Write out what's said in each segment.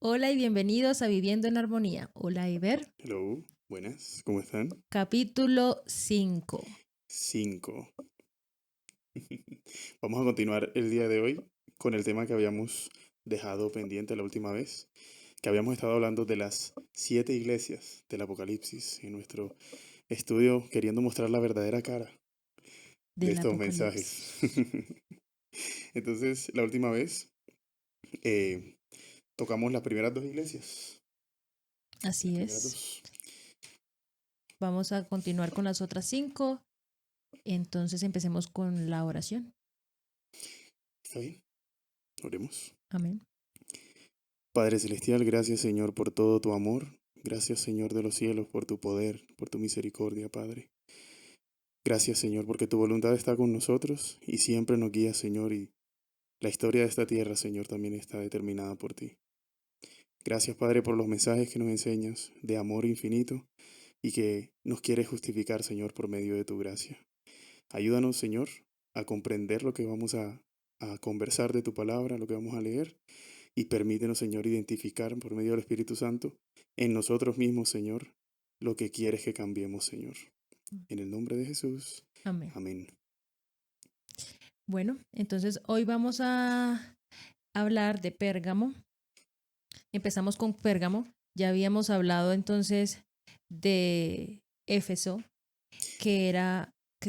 Hola y bienvenidos a Viviendo en Armonía. Hola, Iber. Hello, buenas, ¿cómo están? Capítulo 5. 5. Vamos a continuar el día de hoy con el tema que habíamos dejado pendiente la última vez, que habíamos estado hablando de las 7 iglesias del Apocalipsis en nuestro estudio, queriendo mostrar la verdadera cara de Del estos mensajes. Apocalipsis. Entonces, la última vez eh, tocamos las primeras 2 iglesias, las Así primeras es. dos. Vamos a continuar con las otras 5. Entonces empecemos con la oración. ¿Está bien? Oremos. Amén. Padre Celestial, gracias Señor por todo tu amor. Gracias Señor de los cielos por tu poder, por tu misericordia, Padre. Gracias Señor porque tu voluntad está con nosotros y siempre nos guía, Señor, y la historia de esta tierra, Señor, también está determinada por ti. Gracias Padre por los mensajes que nos enseñas de amor infinito y que nos quieres justificar, Señor, por medio de tu gracia. Ayúdanos, Señor, a comprender lo que vamos a conversar de tu palabra, lo que vamos a leer. Y permítenos, Señor, identificar por medio del Espíritu Santo en nosotros mismos, Señor, lo que quieres que cambiemos, Señor. En el nombre de Jesús. Amén. Amén. Bueno, entonces hoy vamos a hablar de Pérgamo. Empezamos con Pérgamo. Ya habíamos hablado entonces de Éfeso, que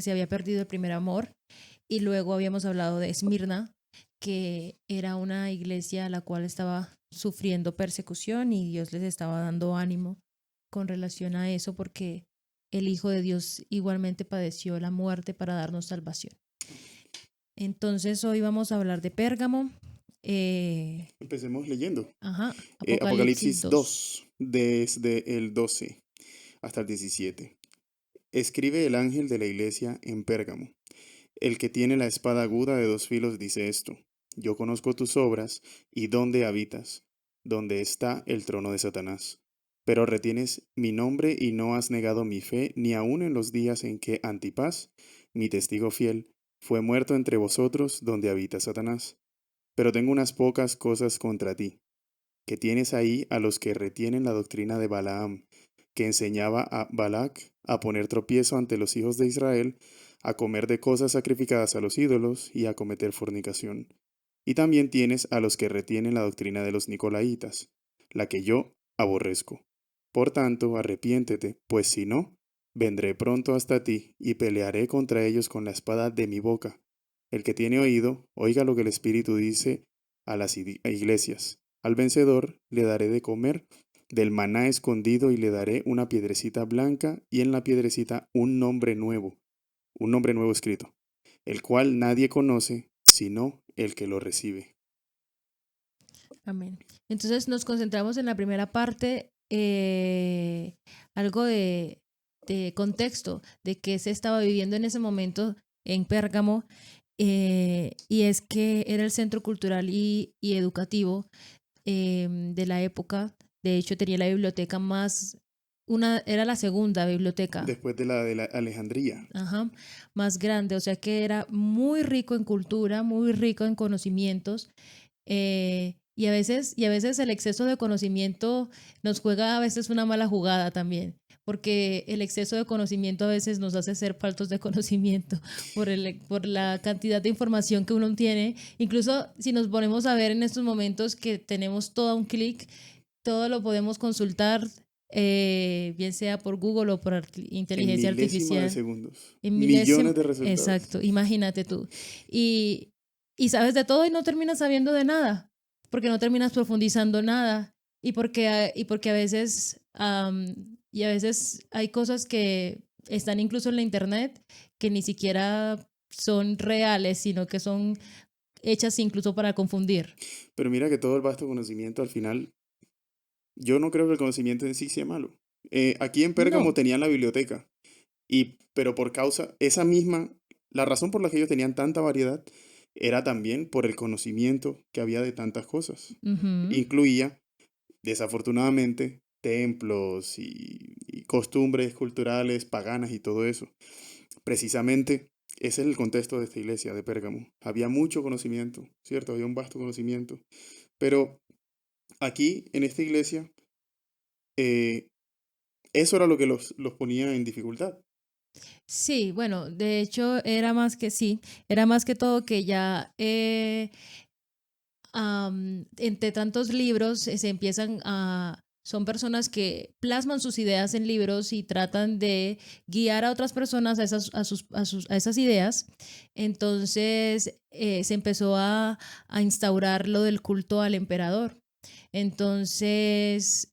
se había perdido el primer amor. Y luego habíamos hablado de Esmirna, que era una iglesia a la cual estaba sufriendo persecución y Dios les estaba dando ánimo con relación a eso porque el Hijo de Dios igualmente padeció la muerte para darnos salvación. Entonces hoy vamos a hablar de Pérgamo. Empecemos leyendo. Apocalipsis Apocalipsis 2. 2, desde el 12 hasta el 17. Escribe el ángel de la iglesia en Pérgamo. El que tiene la espada aguda de 2 filos dice esto: Yo conozco tus obras y dónde habitas, donde está el trono de Satanás. Pero retienes mi nombre y no has negado mi fe, ni aun en los días en que Antipas, mi testigo fiel, fue muerto entre vosotros donde habita Satanás. Pero tengo unas pocas cosas contra ti, que tienes ahí a los que retienen la doctrina de Balaam, que enseñaba a Balac a poner tropiezo ante los hijos de Israel, a comer de cosas sacrificadas a los ídolos y a cometer fornicación. Y también tienes a los que retienen la doctrina de los Nicolaitas, la que yo aborrezco. Por tanto, arrepiéntete, pues si no, vendré pronto hasta ti y pelearé contra ellos con la espada de mi boca. El que tiene oído, oiga lo que el Espíritu dice a las iglesias. Al vencedor le daré de comer del maná escondido y le daré una piedrecita blanca y en la piedrecita un nombre nuevo escrito, el cual nadie conoce sino el que lo recibe. Amén. Entonces nos concentramos en la primera parte, algo de contexto de qué se estaba viviendo en ese momento en Pérgamo, y es que era el centro cultural y educativo de la época. De hecho, tenía la biblioteca era la segunda biblioteca, Después de la Alejandría. ajá, más grande, o sea que era muy rico en cultura, muy rico en conocimientos. Y a veces el exceso de conocimiento nos juega a veces una mala jugada también, porque el exceso de conocimiento a veces nos hace ser faltos de conocimiento por la cantidad de información que uno tiene. Incluso si nos ponemos a ver en estos momentos que tenemos todo a un clic, todo lo podemos consultar, bien sea por Google o por En inteligencia milésima de artificial. segundos. En Millones milésimo, de resultados. exacto, imagínate tú. Y, y sabes de todo y no terminas sabiendo de nada, porque no terminas profundizando nada y porque a veces hay cosas que están incluso en la internet que ni siquiera son reales, sino que son hechas incluso para confundir. Pero mira que todo el vasto conocimiento al final, yo no creo que el conocimiento en sí sea malo. Aquí en Pérgamo No. tenían la biblioteca. Pero por causa, la razón por la que ellos tenían tanta variedad era también por el conocimiento que había de tantas cosas. Ujú. Incluía, desafortunadamente, templos y costumbres culturales paganas y todo eso. Precisamente, ese es el contexto de esta iglesia de Pérgamo. Había mucho conocimiento, ¿cierto? Había un vasto conocimiento. Pero aquí en esta iglesia, eh, eso era lo que los ponía en dificultad. Sí, bueno, de hecho era más que sí, era más que todo que ya entre tantos libros se empiezan a... Son personas que plasman sus ideas en libros y tratan de guiar a otras personas a a esas ideas. Entonces se empezó a instaurar lo del culto al emperador. Entonces,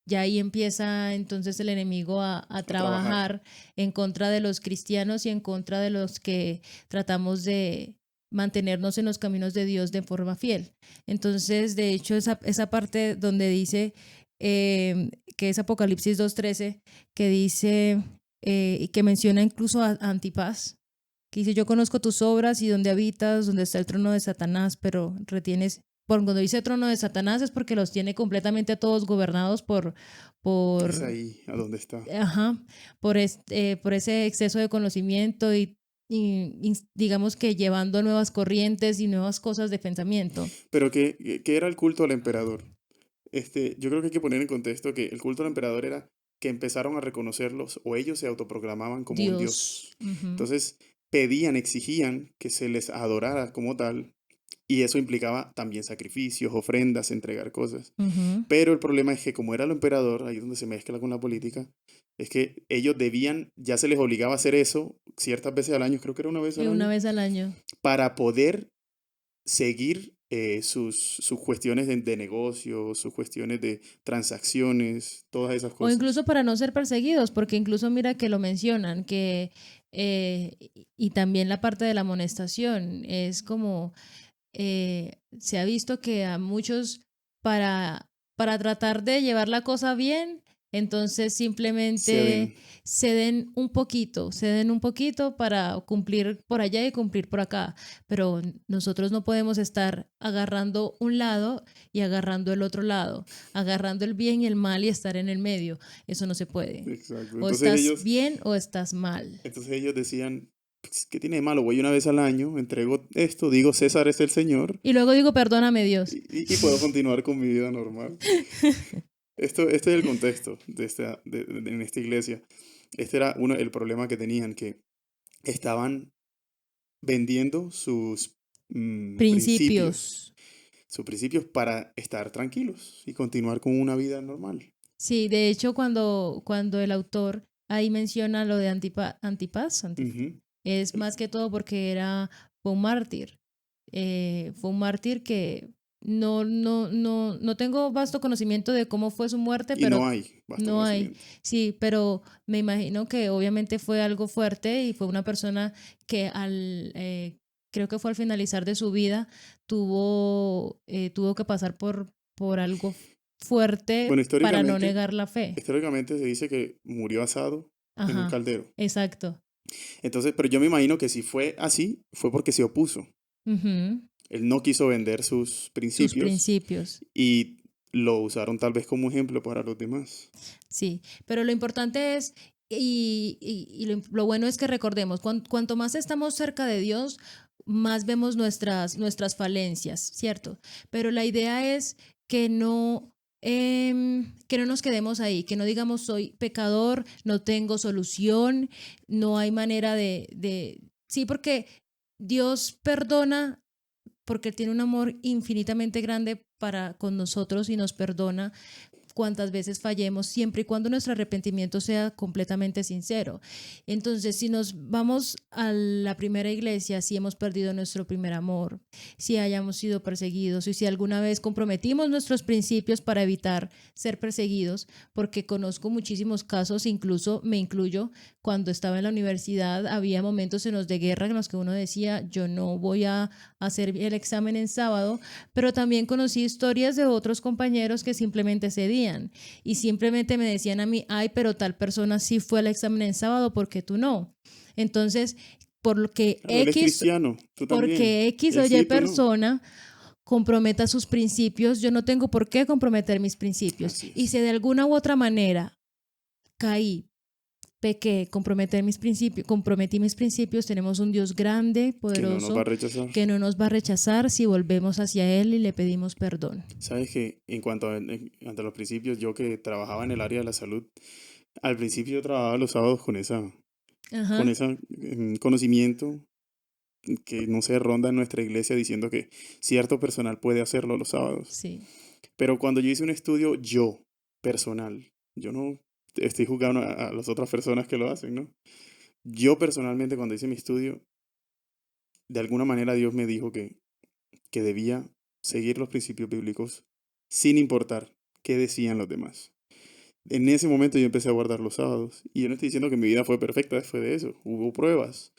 ya ahí empieza entonces el enemigo a A trabajar. trabajar en contra de los cristianos y en contra de los que tratamos de mantenernos en los caminos de Dios de forma fiel. Entonces, de hecho, esa parte donde dice que es Apocalipsis 2:13, que dice, y que menciona incluso a Antipas, que dice, yo conozco tus obras y donde habitas, donde está el trono de Satanás, pero retienes, por cuando dice trono de Satanás es porque los tiene completamente a todos gobernados Es por, ahí a donde está. ajá, por ese exceso de conocimiento y digamos que llevando nuevas corrientes y nuevas cosas de pensamiento. Pero ¿qué era el culto al emperador? Yo creo que hay que poner en contexto que el culto al emperador era que empezaron a reconocerlos o ellos se autoproclamaban como un Dios. dios. Ujú, Entonces pedían, exigían que se les adorara como tal y eso implicaba también sacrificios, ofrendas, entregar cosas. ujú. Pero el problema es que como era el emperador, ahí es donde se mezcla con la política, es que ellos debían, ya se les obligaba a hacer eso ciertas veces al año, creo que era una vez al Una año, vez al año. para poder seguir sus cuestiones de negocio, sus cuestiones de transacciones, todas esas O cosas. incluso para no ser perseguidos, porque incluso mira que lo mencionan, que y también la parte de la amonestación es como se ha visto que a muchos para, para tratar de llevar la cosa bien, entonces simplemente Ceden. ceden un poquito para cumplir por allá y cumplir por acá. Pero nosotros no podemos estar agarrando un lado y agarrando el otro lado, agarrando el bien y el mal y estar en el medio. Eso no se puede. Exacto. O estás bien o estás mal. Entonces ellos decían, "Pues, ¿qué tiene de malo? Voy una vez al año, entrego esto, digo César es el Señor Y luego digo, perdóname Dios. y puedo continuar con mi vida normal. Este es el contexto en esta iglesia. Este era el problema que tenían, que estaban vendiendo Principios. sus principios para estar tranquilos y continuar con una vida normal. Sí, de hecho, cuando el autor ahí menciona lo de Antipas, Ujú. es más que todo porque fue un mártir. Fue un mártir que no tengo vasto conocimiento de cómo fue su muerte, Y pero no hay vasto no hay. conocimiento. Sí, pero me imagino que obviamente fue algo fuerte y fue una persona que creo que fue al finalizar de su vida, tuvo que pasar por algo fuerte Bueno, para no negar la fe. históricamente se dice que murió asado en un Ajá, caldero. exacto. Entonces, pero yo me imagino que si fue así, fue porque se opuso. Ujú. Él no quiso vender sus Sus principios principios. y lo usaron tal vez como ejemplo para los demás. Sí, pero lo importante es, y lo bueno es que recordemos, cuanto más estamos cerca de Dios, más vemos nuestras falencias, ¿cierto? Pero la idea es que no nos quedemos ahí, que no digamos soy pecador, no tengo solución, no hay manera Sí, porque Dios perdona porque Él tiene un amor infinitamente grande para con nosotros y nos perdona cuantas veces fallemos, siempre y cuando nuestro arrepentimiento sea completamente sincero. Entonces, si nos vamos a la primera iglesia, si hemos perdido nuestro primer amor, si hayamos sido perseguidos y si alguna vez comprometimos nuestros principios para evitar ser perseguidos, porque conozco muchísimos casos, incluso me incluyo, cuando estaba en la universidad, había momentos en los de guerra en los que uno decía, yo no voy a hacer el examen en sábado, pero también conocí historias de otros compañeros que simplemente cedían y simplemente me decían a mí, ay, pero tal persona sí fue al examen en sábado, ¿por qué tú no? Entonces, por lo que Claro, él es X, cristiano, tú también. porque X Él o Y sí, tú no. persona comprometa sus principios, yo no tengo por qué comprometer mis principios. Así Y es. si de alguna u otra manera caí pequé, comprometí mis principios, tenemos un Dios grande, Que no nos poderoso, va a rechazar. que no nos va a rechazar si volvemos hacia Él y le pedimos perdón. Sabes que en cuanto ante los principios, yo que trabajaba en el área de la salud, al principio yo trabajaba los sábados con Ajá, ese conocimiento que no se ronda en nuestra iglesia diciendo que cierto personal puede hacerlo los sábados. sí, Pero cuando yo hice un estudio, yo, personal, yo no estoy juzgando a las otras personas que lo hacen, ¿no? Yo personalmente cuando hice mi estudio, de alguna manera Dios me dijo que debía seguir los principios bíblicos sin importar qué decían los demás. En ese momento yo empecé a guardar los sábados. Y yo no estoy diciendo que mi vida fue perfecta después de eso. Hubo pruebas.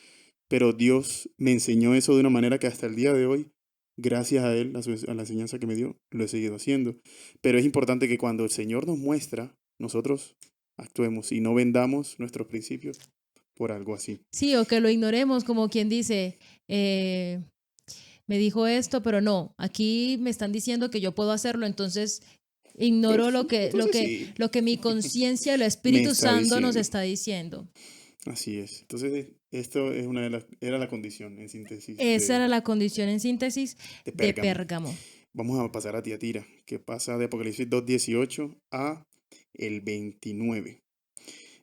Pero Dios me enseñó eso de una manera que hasta el día de hoy, gracias a Él, a la enseñanza que me dio, lo he seguido haciendo. Pero es importante que cuando el Señor nos muestra, nosotros actuemos y no vendamos nuestros principios por algo así. sí, o que lo ignoremos como quien dice, me dijo esto, pero no, aquí me están diciendo que yo puedo hacerlo, entonces ignoro Entonces sí, lo que mi conciencia, el me Espíritu está Santo nos diciendo. está diciendo. Así es. Entonces, esto es era la condición en síntesis Esa era la condición en síntesis de de Pérgamo. Pérgamo. Vamos a pasar a Tiatira, que pasa de Apocalipsis 2:18 a el 29.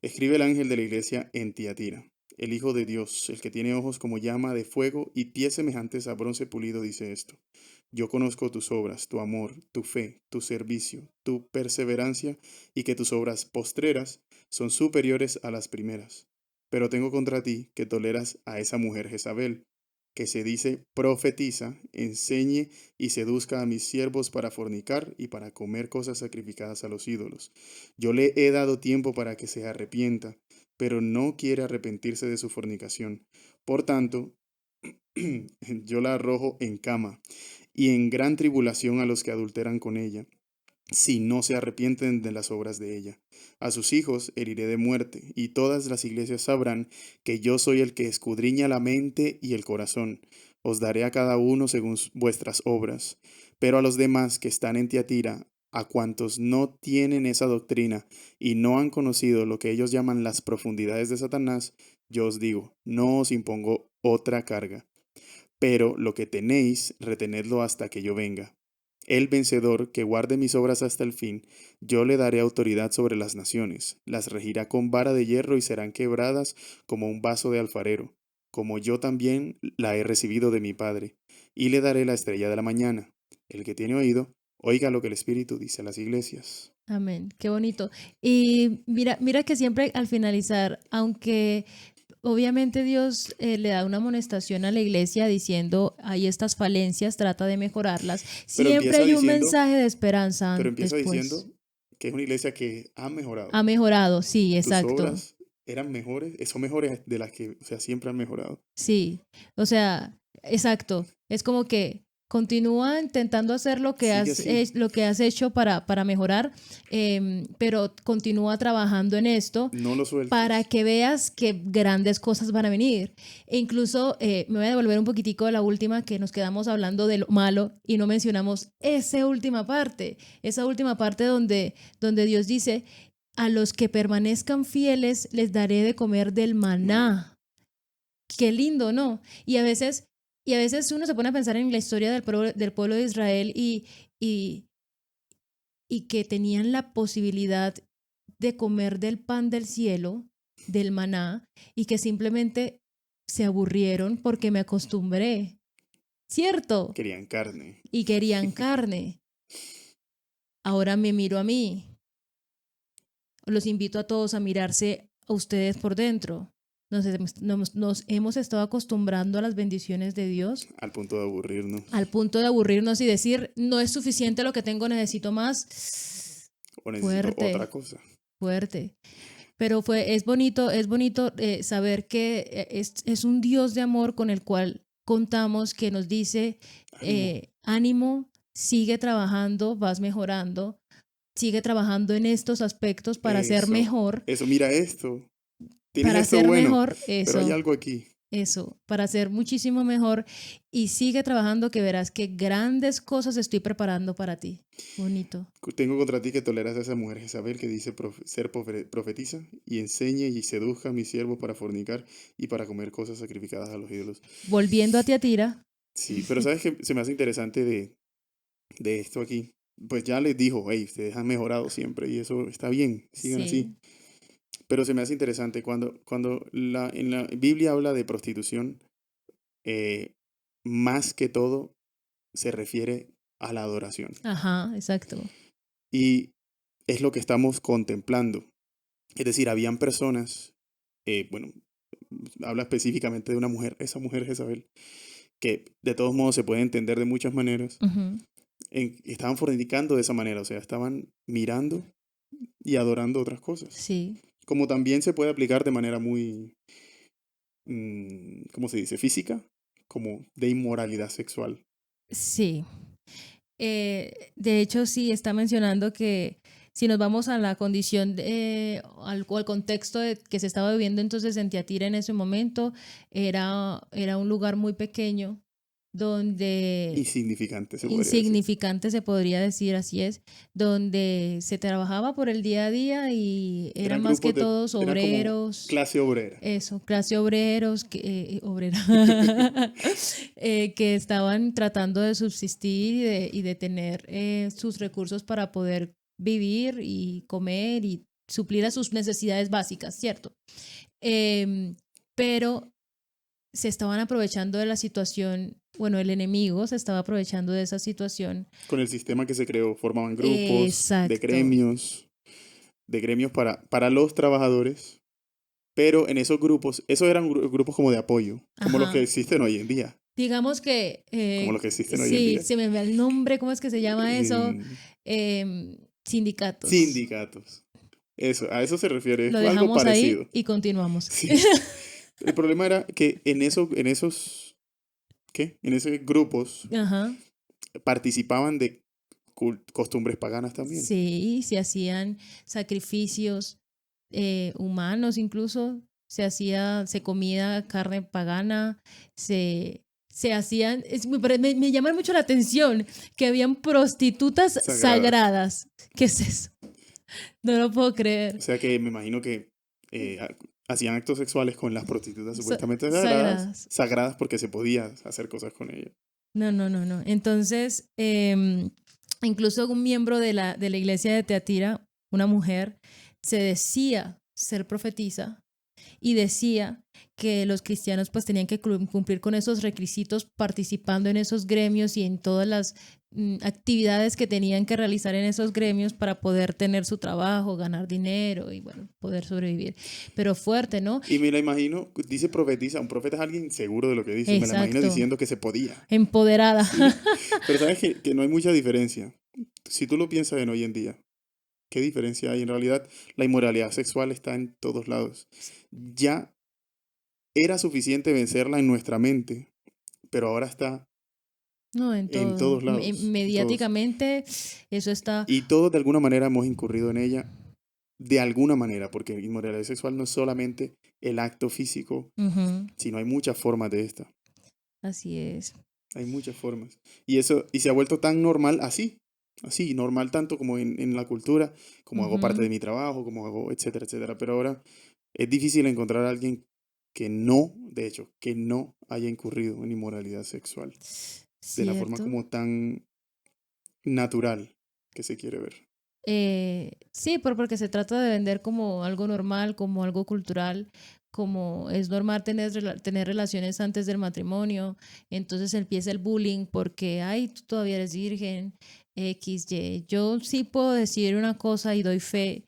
Escribe el ángel de la iglesia en Tiatira. El Hijo de Dios, el que tiene ojos como llama de fuego y pies semejantes a bronce pulido, dice esto. Yo conozco tus obras, tu amor, tu fe, tu servicio, tu perseverancia y que tus obras postreras son superiores a las primeras. Pero tengo contra ti que toleras a esa mujer Jezabel, que se dice profetiza, enseñe y seduzca a mis siervos para fornicar y para comer cosas sacrificadas a los ídolos. Yo le he dado tiempo para que se arrepienta, pero no quiere arrepentirse de su fornicación. Por tanto, yo la arrojo en cama y en gran tribulación a los que adulteran con ella, si no se arrepienten de las obras de ella. A sus hijos heriré de muerte, y todas las iglesias sabrán que yo soy el que escudriña la mente y el corazón. Os daré a cada uno según vuestras obras. Pero a los demás que están en Tiatira, a cuantos no tienen esa doctrina y no han conocido lo que ellos llaman las profundidades de Satanás, yo os digo, no os impongo otra carga. Pero lo que tenéis, retenedlo hasta que yo venga. El vencedor, que guarde mis obras hasta el fin, yo le daré autoridad sobre las naciones, las regirá con vara de hierro y serán quebradas como un vaso de alfarero, como yo también la he recibido de mi Padre, y le daré la estrella de la mañana. El que tiene oído, oiga lo que el Espíritu dice a las iglesias. Amén, qué bonito. Y mira que siempre al finalizar, aunque obviamente Dios le da una amonestación a la iglesia diciendo, hay estas falencias, trata de mejorarlas, Pero siempre empieza hay un diciendo, mensaje de esperanza pero empieza después. diciendo que es una iglesia que ha mejorado. Ha mejorado, sí, Tus exacto. obras eran mejores, son mejores de las que, o sea, siempre han mejorado. Sí, o sea, exacto. Es como que continúa intentando hacer Sigue así. lo que has hecho para mejorar, pero continúa trabajando en esto No lo para sueltes. que veas que grandes cosas van a venir. E incluso me voy a devolver un poquitico a la última que nos quedamos hablando de lo malo y no mencionamos esa última parte donde Dios dice, a los que permanezcan fieles les daré de comer del Maná. maná. Qué lindo, ¿no? Y a veces uno se pone a pensar en la historia del pueblo de Israel y, y que tenían la posibilidad de comer del pan del cielo, del maná, y que simplemente se aburrieron porque me acostumbré, ¿cierto? Querían carne. Y querían carne. Ahora me miro a mí. Los invito a todos a mirarse a ustedes por dentro. Nos hemos estado acostumbrando a las bendiciones de Dios Al punto de aburrirnos. al punto de aburrirnos y decir, no es suficiente lo que tengo, necesito más. O necesito otra Fuerte, cosa. fuerte. Pero es bonito saber que es un Dios de amor con el cual contamos, que nos dice, Ánimo. ánimo, sigue trabajando, vas mejorando, sigue trabajando en estos aspectos Eso. Eso, mira esto. Tienes para esto ser bueno, mejor, pero hay eso. algo aquí. eso, para ser muchísimo mejor y sigue trabajando que verás que grandes cosas estoy preparando para ti. Bonito. Tengo contra ti que toleras a esa mujer Jezabel que dice ser profetiza y enseñe y seduzca a mis siervos para fornicar y para comer cosas sacrificadas a los ídolos. Volviendo a Tiatira. Sí, pero ¿sabes qué se me hace interesante de esto aquí? Pues ya les dijo, hey, ustedes han mejorado siempre y eso está bien, sigan así. Sí, Pero se me hace interesante cuando en la Biblia habla de prostitución, eh, más que todo se refiere a la adoración. ajá, exacto. Y es lo que estamos contemplando. Es decir, habían personas, bueno, habla específicamente de una mujer, esa mujer Jezabel, que de todos modos se puede entender de muchas maneras, Ujú. estaban fornicando de esa manera, o sea, estaban mirando y adorando otras cosas. Sí, Como también se puede aplicar de manera muy, ¿cómo se dice? Física, como de inmoralidad sexual. sí. De hecho, sí, está mencionando que si nos vamos a la condición, al contexto que se estaba viviendo entonces en Tiatira en ese momento, era un lugar muy pequeño donde Insignificante, se podría decir. insignificante se podría decir, así es, donde se trabajaba por el día a día y eran Eran más que grupos de, todos era como obreros, clase obrera. eso, clase obreros, obrera, que estaban tratando de subsistir y de tener sus recursos para poder vivir y comer y suplir a sus necesidades básicas, ¿cierto? Pero se estaban aprovechando de la situación, bueno, el enemigo se estaba aprovechando de esa situación. Con el sistema que se creó, formaban grupos Exacto. de gremios para los trabajadores, pero en esos grupos, esos eran grupos como de apoyo, como los que Ajá. existen hoy en día, Digamos que, como los que existen hoy en sí, día. se me va el nombre, ¿cómo es que se llama eso? Mm, Sindicatos. sindicatos. Eso, a eso se refiere, es Lo algo dejamos ahí parecido. y continuamos. Sí. El problema era que ¿qué? En esos grupos Ajá. participaban de costumbres paganas también. Sí, se hacían sacrificios humanos incluso, se comía carne pagana, se hacían, me llama mucho la atención que habían prostitutas Sagradas. sagradas. ¿Qué es eso? No lo puedo O creer. sea que me imagino que hacían actos sexuales con las prostitutas supuestamente Sagradas. sagradas porque se podía hacer cosas con ellas. No, no, no, no. Entonces, incluso un miembro de la iglesia de Teatira, una mujer, se decía ser profetisa y decía que los cristianos pues tenían que cumplir con esos requisitos participando en esos gremios y en todas las actividades que tenían que realizar en esos gremios para poder tener su trabajo, ganar dinero y bueno, poder sobrevivir. Pero fuerte, ¿no? Y me la imagino, dice profetiza, un profeta es alguien seguro de lo que dice, me la imagino Exacto. diciendo que se podía. Empoderada. Sí, pero sabes que no hay mucha diferencia. Si tú lo piensas en hoy en día, ¿qué diferencia hay? En realidad, la inmoralidad sexual está en todos lados. Ya era suficiente vencerla en nuestra mente, pero ahora está No, en en todo. todos lados, en todos. Mediáticamente, eso está. Y todos de alguna manera hemos incurrido en ella, de alguna manera, porque inmoralidad sexual no es solamente el acto físico, Ujú, sino hay muchas formas de esta. así es. Hay muchas formas. Y se ha vuelto tan normal así, normal tanto como en la cultura, como hago parte Ujú, de mi trabajo, como hago, etcétera, etcétera. Pero ahora es difícil encontrar a alguien que no, de hecho, que no haya incurrido en inmoralidad sexual, de la forma cierto. como tan natural que se quiere ver. Sí, porque se trata de vender como algo normal, como algo cultural, como es normal tener relaciones antes del matrimonio, entonces empieza el bullying porque, ay, tú todavía eres virgen, X, Y. Yo sí puedo decir una cosa y doy fe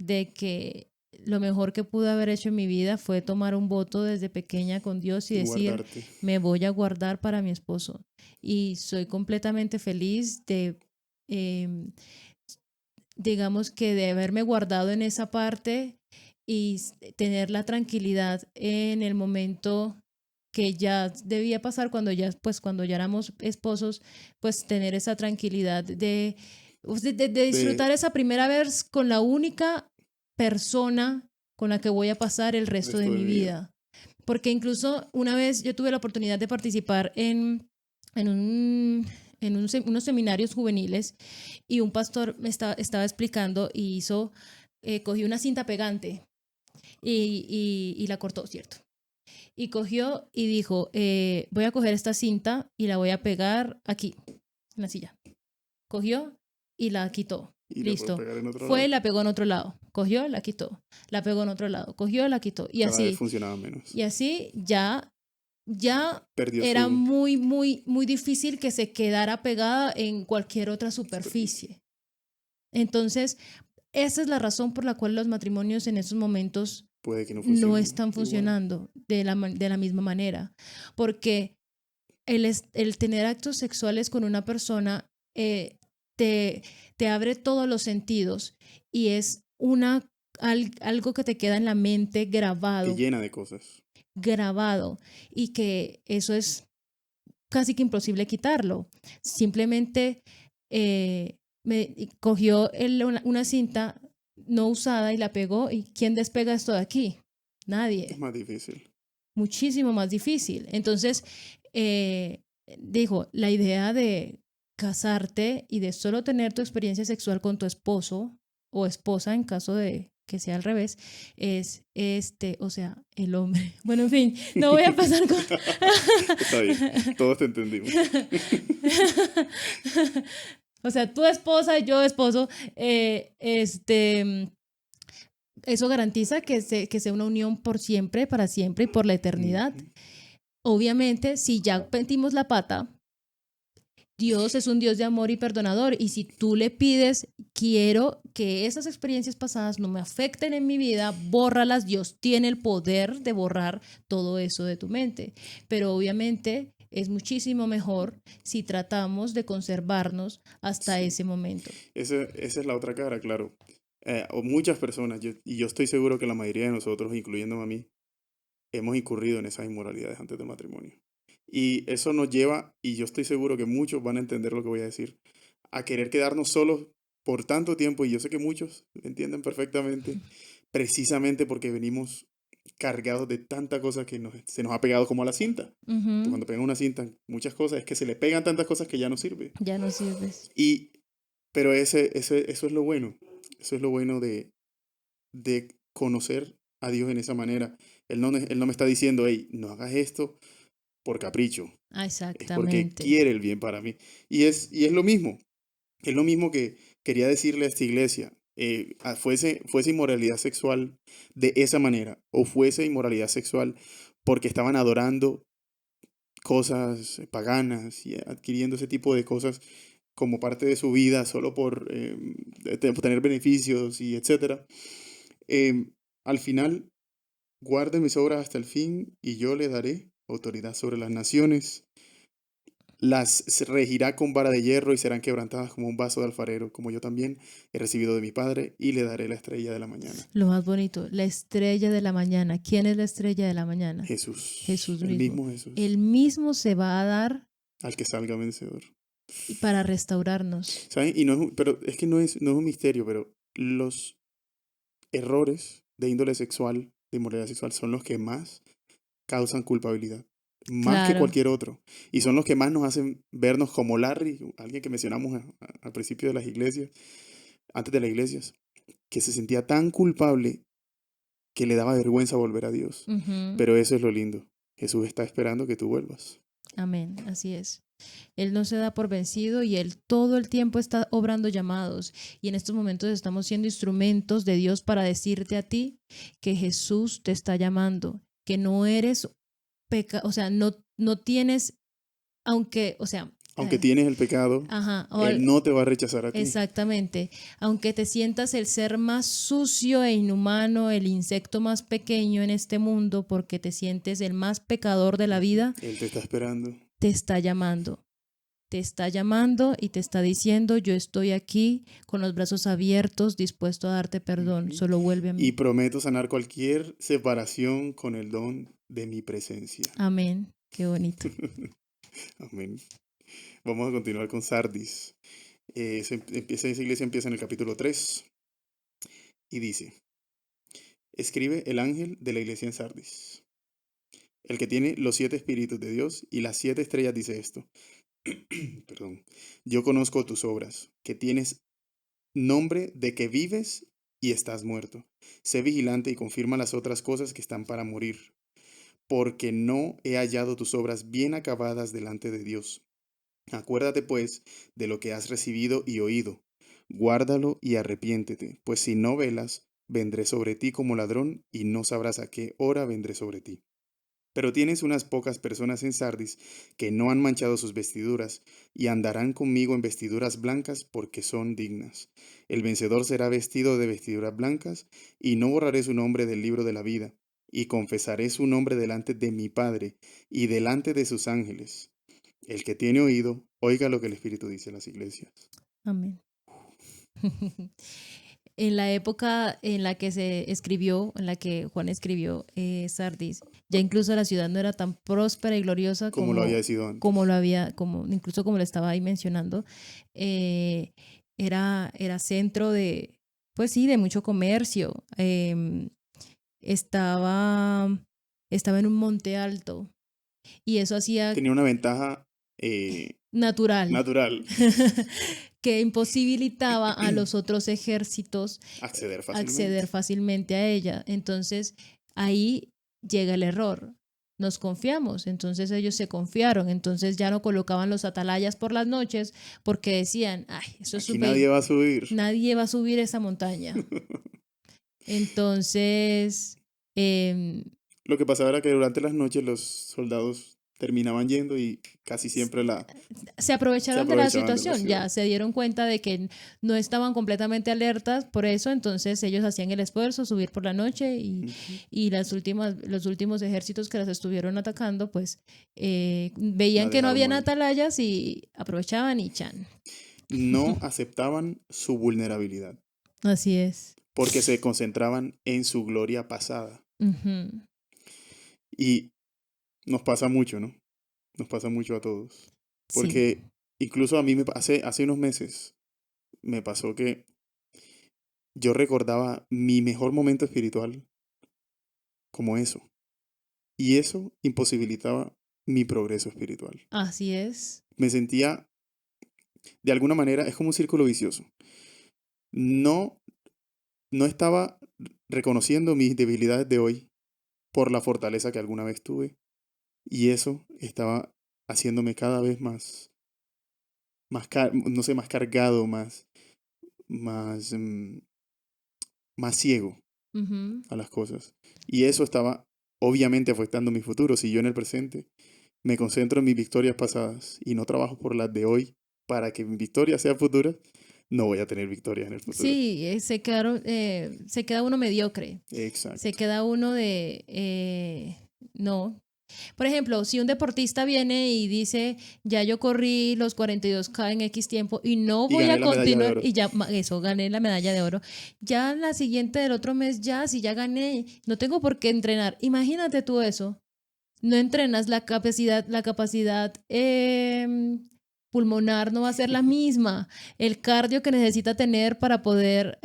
de que lo mejor que pude haber hecho en mi vida fue tomar un voto desde pequeña con Dios y Y decir, guardarte. me voy a guardar para mi esposo. Y soy completamente feliz de... em, digamos que de haberme guardado en esa parte y tener la tranquilidad en el momento que ya debía pasar cuando ya éramos esposos, pues tener esa tranquilidad de De disfrutar esa primera vez con la única persona con la que voy a pasar el resto de resto de mi mi vida. vida. Porque incluso una vez yo tuve la oportunidad de participar en unos seminarios juveniles y un pastor estaba explicando y cogió una cinta pegante y la cortó, ¿cierto? Y cogió y dijo, voy a coger esta cinta y la voy a pegar aquí, en la silla. Cogió y la quitó. Y la puedes Listo. pegar en otro Fue y lado. la pegó en otro lado. Cogió, la quitó. La pegó en otro lado. Cogió, la quitó. Y Cada vez así. funcionaba menos. Y así ya Perdió era su muy, muy, muy difícil que se quedara pegada en cualquier otra superficie. superficie. Entonces, esa es la razón por la cual los matrimonios en esos momentos Puede que no no funcione están igual. funcionando de la misma manera. Porque el tener actos sexuales con una persona te, te abre todos los sentidos y es algo que te queda en la mente Te grabado, llena de cosas. grabado, y que eso es casi que imposible quitarlo. Simplemente cogió una cinta no usada y la pegó. ¿Y quién despega esto de aquí? Es Nadie. más difícil. Muchísimo más difícil. Entonces, dijo, la idea de casarte y de solo tener tu experiencia sexual con tu esposo o esposa, en caso de que sea al revés, es o sea, el hombre. Bueno, en fin, no voy a pasar con... Está bien, todos te entendimos. O sea, tu esposa, yo esposo, eso garantiza que sea una unión por siempre, para siempre y por la eternidad. Ujú. Obviamente, si ya metimos la pata, Dios es un Dios de amor y perdonador. Y si tú le pides, quiero que esas experiencias pasadas no me afecten en mi vida, bórralas. Dios tiene el poder de borrar todo eso de tu mente. Pero obviamente es muchísimo mejor si tratamos de conservarnos hasta Sí. ese momento. Esa es la otra cara, claro. O muchas personas, y yo estoy seguro que la mayoría de nosotros, incluyéndome a mí, hemos incurrido en esas inmoralidades antes del matrimonio. Y eso nos lleva, y yo estoy seguro que muchos van a entender lo que voy a decir, a querer quedarnos solos por tanto tiempo, y yo sé que muchos lo entienden perfectamente, precisamente porque venimos cargados de tanta cosa que se nos ha pegado como a la cinta. Pues Ujú. cuando pegan una cinta, muchas cosas, es que se le pegan tantas cosas que ya no sirve. Ya no sirves. Y, pero eso es lo bueno. Eso es lo bueno de conocer a Dios en esa manera. Él no me está diciendo, hey, no hagas esto por capricho. Es porque Exactamente. quiere el bien para mí. Y es lo mismo. Es lo mismo que quería decirle a esta iglesia. Fuese inmoralidad sexual de esa manera, o fuese inmoralidad sexual porque estaban adorando cosas paganas y adquiriendo ese tipo de cosas como parte de su vida solo por tener beneficios y etcétera. Al final, guarde mis obras hasta el fin y yo le daré autoridad sobre las naciones. Las regirá con vara de hierro y serán quebrantadas como un vaso de alfarero, como yo también he recibido de mi Padre y le daré la estrella de la mañana. Lo más bonito, la estrella de la mañana. ¿Quién es la estrella de la mañana? Jesús, Jesús el mismo. mismo Jesús, Él mismo se va a dar al que salga vencedor. para restaurarnos. ¿Saben? Y pero es que no es un misterio, pero los errores de índole sexual, de inmoralidad sexual, son los que más causan culpabilidad, más que Claro. cualquier otro. Y son los que más nos hacen vernos como Larry, alguien que mencionamos al principio de las iglesias, antes de las iglesias, que se sentía tan culpable que le daba vergüenza volver a Dios. Ujú. Pero eso es lo lindo. Jesús está esperando que tú vuelvas. Amén, así es. Él no se da por vencido y Él todo el tiempo está obrando llamados. Y en estos momentos estamos siendo instrumentos de Dios para decirte a ti que Jesús te está llamando, que no eres o sea, no tienes, aunque, o sea, Aunque tienes el pecado, ajá, Él no te va a rechazar a ti. exactamente. Aunque te sientas el ser más sucio e inhumano, el insecto más pequeño en este mundo, porque te sientes el más pecador de la vida, Él te está esperando. te está llamando. Te está llamando y te está diciendo, yo estoy aquí con los brazos abiertos, dispuesto a darte perdón, Ujú. solo vuelve a Y mí. prometo sanar cualquier separación con el don de mi presencia. Amén. Qué bonito. Amén. Vamos a continuar con Sardis. Esa iglesia empieza en el capítulo 3 y dice, escribe el ángel de la iglesia en Sardis. El que tiene los 7 espíritus de Dios y las 7 estrellas dice esto. Perdón. Yo conozco tus obras, que tienes nombre de que vives y estás muerto. Sé vigilante y confirma las otras cosas que están para morir, porque no he hallado tus obras bien acabadas delante de Dios. Acuérdate, pues, de lo que has recibido y oído. Guárdalo y arrepiéntete, pues si no velas, vendré sobre ti como ladrón y no sabrás a qué hora vendré sobre ti. Pero tienes unas pocas personas en Sardis que no han manchado sus vestiduras y andarán conmigo en vestiduras blancas porque son dignas. El vencedor será vestido de vestiduras blancas y no borraré su nombre del libro de la vida y confesaré su nombre delante de mi Padre y delante de sus ángeles. El que tiene oído, oiga lo que el Espíritu dice a las iglesias. Amén. En la época en la que se escribió, en la que Juan escribió Sardis, ya incluso la ciudad no era tan próspera y gloriosa Como lo había sido como antes. lo había, incluso como lo estaba ahí mencionando. Eh, era centro de, pues sí, de mucho comercio. Estaba, estaba en un monte alto y eso hacía Tenía una ventaja natural natural, que imposibilitaba a los otros ejércitos acceder acceder fácilmente. fácilmente a ella. Entonces ahí llega el error. Nos confiamos, entonces ellos se confiaron, entonces ya no colocaban los atalayas por las noches porque decían, ay, eso es Aquí nadie va a subir. nadie va a subir esa montaña. Entonces, eh, Lo que pasaba era que durante las noches los soldados terminaban yendo y casi siempre se se aprovecharon de la aprovechaban de la situación, ciudad. ya se dieron cuenta de que no estaban completamente alertas por eso, entonces ellos hacían el esfuerzo, subir por la noche Ujú. y los últimos ejércitos que las estuvieron atacando, pues veían La que no dejaron habían morir. atalayas y aprovechaban y chan. No aceptaban su vulnerabilidad Así es. porque se concentraban en su gloria pasada. Ujú. Y nos pasa mucho, ¿no? Nos pasa mucho a todos. Sí. Porque incluso a mí hace unos meses me pasó que yo recordaba mi mejor momento espiritual como eso. Y eso imposibilitaba mi progreso espiritual. Así es. Me sentía, de alguna manera, es como un círculo vicioso. No, no estaba reconociendo mis debilidades de hoy por la fortaleza que alguna vez tuve. Y eso estaba haciéndome cada vez no sé, más cargado, más, más ciego Ujú. a las cosas. Y eso estaba obviamente afectando mi futuro. Si yo en el presente me concentro en mis victorias pasadas y no trabajo por las de hoy para que mi victoria sea futura, no voy a tener victorias en el futuro. Sí, se queda uno mediocre, se Exacto. queda uno no. Por ejemplo, si un deportista viene y dice, ya yo corrí los 42K en X tiempo y no Y voy gané a la medalla de continuar, oro. y ya eso, gané la medalla de oro, ya la siguiente del otro mes, ya, si ya gané, no tengo por qué entrenar. Imagínate tú eso, no entrenas la capacidad pulmonar no va a ser la misma, el cardio que necesita tener para poder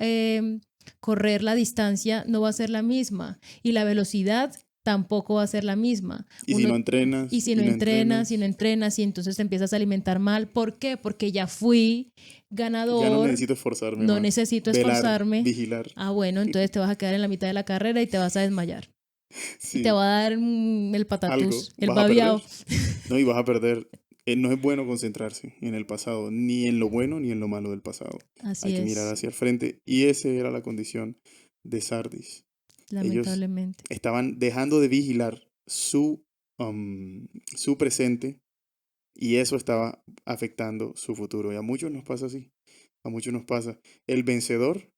correr la distancia no va a ser la misma y la velocidad tampoco va a ser la misma. Y si no entrenas, Y si no y no entrenas, y no entrenas, entrenas, y entonces te empiezas a alimentar mal. ¿Por qué? Porque ya fui ya no ganador, necesito esforzarme no más. necesito Velar, esforzarme. vigilar. Ah, bueno, entonces te vas a quedar en la mitad de la carrera y te vas a desmayar. Y te Sí, va a dar el algo patatús, el vas a perder. babiao. No, y vas a perder. No es bueno concentrarse en el pasado, ni en lo bueno ni en lo malo del pasado. Hay Así que mirar es, hacia el frente. Y esa era la condición de Sardis. Ellos lamentablemente. estaban dejando de vigilar su presente y eso estaba afectando su futuro. Y a muchos nos pasa así. A muchos nos pasa. El vencedor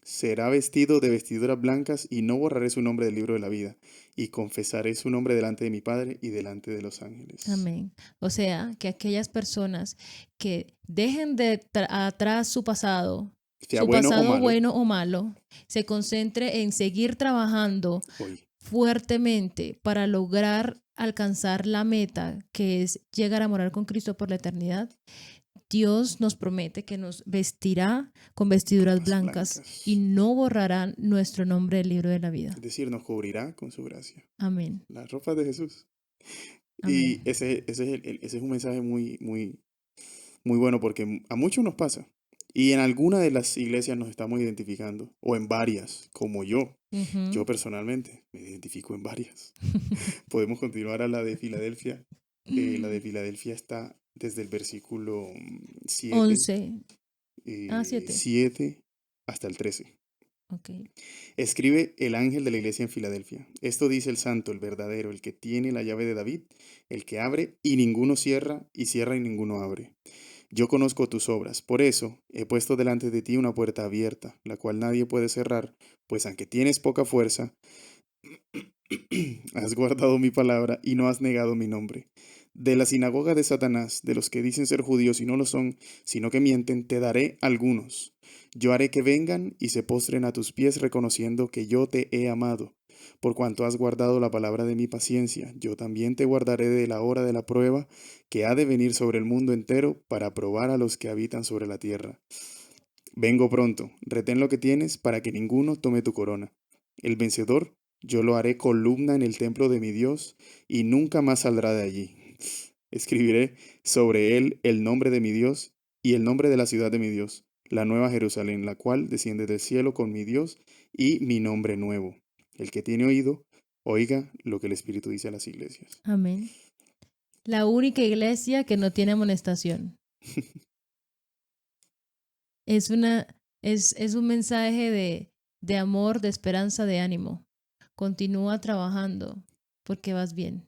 será vestido de vestiduras blancas y no borraré su nombre del libro de la vida y confesaré su nombre delante de mi Padre y delante de los ángeles. Amén. O sea, que aquellas personas que dejen atrás Sea su bueno o pasado malo, bueno o malo, se concentre en seguir trabajando hoy. fuertemente para lograr alcanzar la meta, que es llegar a morar con Cristo por la eternidad, Dios nos promete que nos vestirá con vestiduras Capas blancas y blancas. no borrará nuestro nombre del libro de la vida. Es decir, nos cubrirá con su gracia. Amén. Las ropas de Jesús. Y Amén. ese es un mensaje muy bueno porque a muchos nos pasa. Y en alguna de las iglesias nos estamos identificando, o en varias, como yo. Yo Ujú. personalmente me identifico en varias. Podemos continuar a la de Filadelfia. La de Filadelfia está desde el versículo 7, 11. Ah, 7. 7 hasta el 13. Ok. Escribe el ángel de la iglesia en Filadelfia. Esto dice el santo, el verdadero, el que tiene la llave de David, el que abre y ninguno cierra, y cierra y ninguno abre. Yo conozco tus obras, por eso he puesto delante de ti una puerta abierta, la cual nadie puede cerrar, pues aunque tienes poca fuerza, has guardado mi palabra y no has negado mi nombre. De la sinagoga de Satanás, de los que dicen ser judíos y no lo son, sino que mienten, te daré algunos. Yo haré que vengan y se postren a tus pies reconociendo que yo te he amado. Por cuanto has guardado la palabra de mi paciencia, yo también te guardaré de la hora de la prueba que ha de venir sobre el mundo entero para probar a los que habitan sobre la tierra. Vengo pronto, retén lo que tienes para que ninguno tome tu corona. El vencedor, yo lo haré columna en el templo de mi Dios y nunca más saldrá de allí. Escribiré sobre él el nombre de mi Dios y el nombre de la ciudad de mi Dios, la nueva Jerusalén, la cual desciende del cielo con mi Dios y mi nombre nuevo. El que tiene oído, oiga lo que el Espíritu dice a las iglesias. Amén. La única iglesia que no tiene amonestación. Es una, es un mensaje de amor, de esperanza, de ánimo. Continúa trabajando porque vas bien.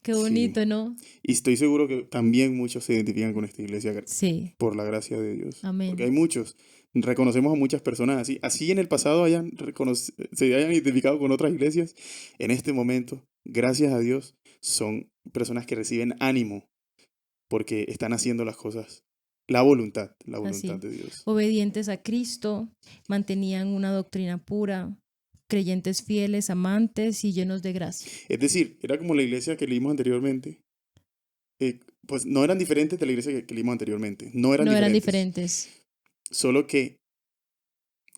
Qué Sí, bonito, ¿no? y estoy seguro que también muchos se identifican con esta iglesia Sí. por la gracia de Dios. Porque hay Amén. muchos. Reconocemos a muchas personas así. Así en el pasado se hayan identificado con otras iglesias. En este momento, gracias a Dios, son personas que reciben ánimo porque están haciendo las cosas. La voluntad Así. de Dios. Obedientes a Cristo, mantenían una doctrina pura, creyentes fieles, amantes y llenos de gracia. Es decir, era como la iglesia que leímos anteriormente. Pues no eran diferentes de la iglesia que leímos anteriormente. No eran No eran diferentes. diferentes. Solo que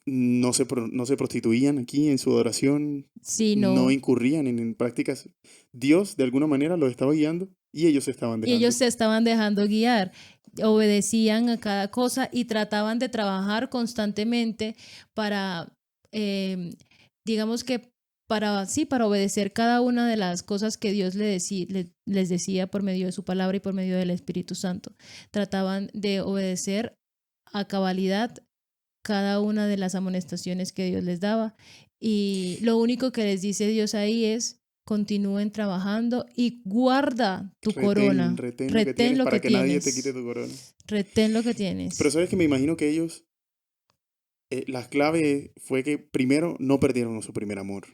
no se prostituían aquí en su adoración, no Sino, incurrían en prácticas. Dios de alguna manera los estaba guiando y ellos se estaban y ellos dejando. se estaban dejando guiar, obedecían a cada cosa y trataban de trabajar constantemente para, digamos que para, sí, para obedecer cada una de las cosas que Dios les decía por medio de su palabra y por medio del Espíritu Santo. Trataban de obedecer a cabalidad cada una de las amonestaciones que Dios les daba. Y lo único que les dice Dios ahí es, continúen trabajando y guarda tu corona, Retén lo que retén tienes lo que para que nadie te quite tienes, tu corona. retén lo que Pero tienes. sabes que me imagino que ellos, la clave fue que primero no perdieron su primer amor.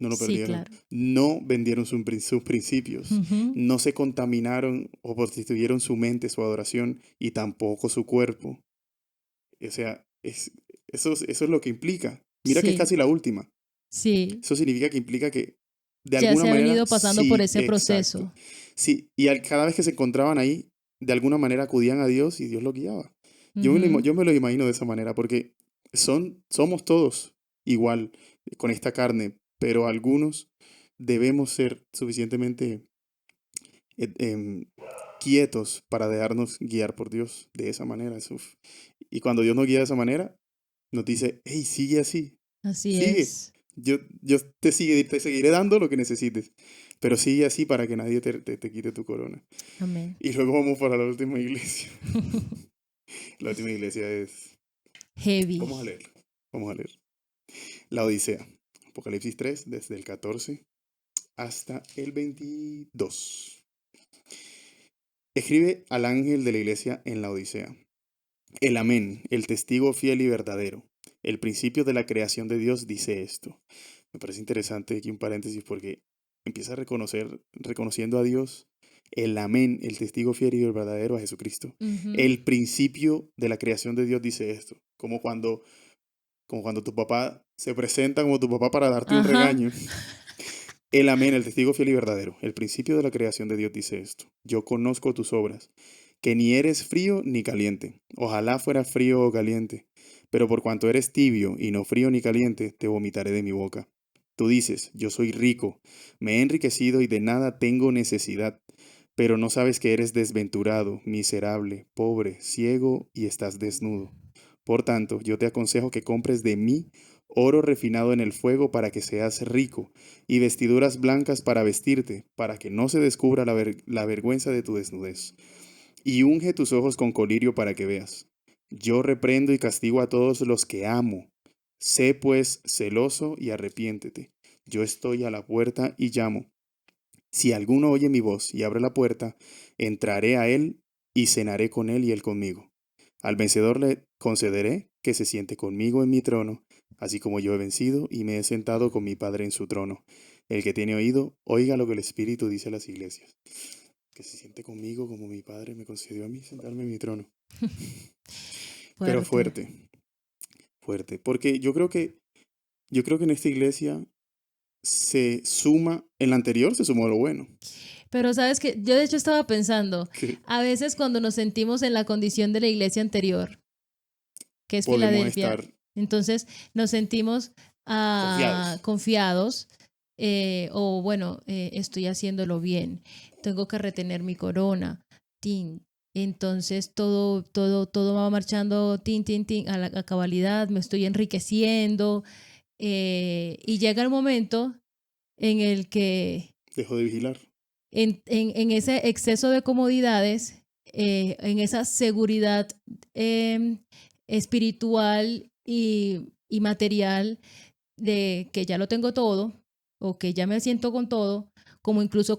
No lo Sí, perdieron. claro. No vendieron sus principios. Ujú. No se contaminaron o prostituyeron su mente, su adoración y tampoco su cuerpo. O sea, eso es lo que implica. Mira que es Sí, casi la última. sí, Eso significa que implica que de ya alguna se ha manera, venido pasando por sí, ese exacto. proceso. Sí, y cada vez que se encontraban ahí, de alguna manera acudían a Dios y Dios los guiaba. Ujú. Yo me lo imagino de esa manera porque somos todos igual con esta carne, pero algunos debemos ser suficientemente eh, em, quietos para dejarnos guiar por Dios de esa manera. Y cuando Dios nos guía de esa manera, nos dice, hey, sigue así, Así sigue. es. Yo te seguiré dando lo que necesites, pero sigue así para que nadie te quite tu corona. Amén. Y luego vamos para la última iglesia. La última iglesia es... Heavy. Vamos a leerlo. Vamos a leer. La Odisea. Apocalipsis 3, desde el 14 hasta el 22. Escribe al ángel de la iglesia en la Odisea. El Amén, el testigo fiel y verdadero, el principio de la creación de Dios dice esto. Me parece interesante aquí un paréntesis porque empieza a reconociendo a Dios, el Amén, el testigo fiel y verdadero a Jesucristo. Ujú. El principio de la creación de Dios dice esto, como cuando como cuando tu papá se presenta como tu papá para darte un Ajá. regaño. El amén, el testigo fiel y verdadero. El principio de la creación de Dios dice esto. Yo conozco tus obras, que ni eres frío ni caliente. Ojalá fueras frío o caliente. Pero por cuanto eres tibio y no frío ni caliente, te vomitaré de mi boca. Tú dices, yo soy rico, me he enriquecido y de nada tengo necesidad. Pero no sabes que eres desventurado, miserable, pobre, ciego y estás desnudo. Por tanto, yo te aconsejo que compres de mí oro refinado en el fuego para que seas rico y vestiduras blancas para vestirte, para que no se descubra la vergüenza de tu desnudez. Y unge tus ojos con colirio para que veas. Yo reprendo y castigo a todos los que amo. Sé pues celoso y arrepiéntete. Yo estoy a la puerta y llamo. Si alguno oye mi voz y abre la puerta, entraré a él y cenaré con él y él conmigo. Al vencedor le concederé que se siente conmigo en mi trono, así como yo he vencido y me he sentado con mi Padre en su trono. El que tiene oído, oiga lo que el Espíritu dice a las iglesias. Que se siente conmigo como mi Padre me concedió a mí sentarme en mi trono. Pero Fuerte. fuerte, fuerte. Porque yo creo que en esta iglesia se suma, en la anterior se sumó lo bueno. Pero sabes que yo de hecho estaba pensando, Que a veces cuando nos sentimos en la condición de la iglesia anterior, que es podemos Filadelfia, estar entonces nos sentimos confiados. confiados o bueno, estoy haciéndolo bien, tengo que retener mi corona, tin. Entonces todo va marchando tin, tin, tin, a cabalidad, me estoy enriqueciendo y llega el momento en el que Dejo de vigilar. en ese exceso de comodidades, en esa seguridad eh, espiritual y material de que ya lo tengo todo o que ya me siento con todo, como incluso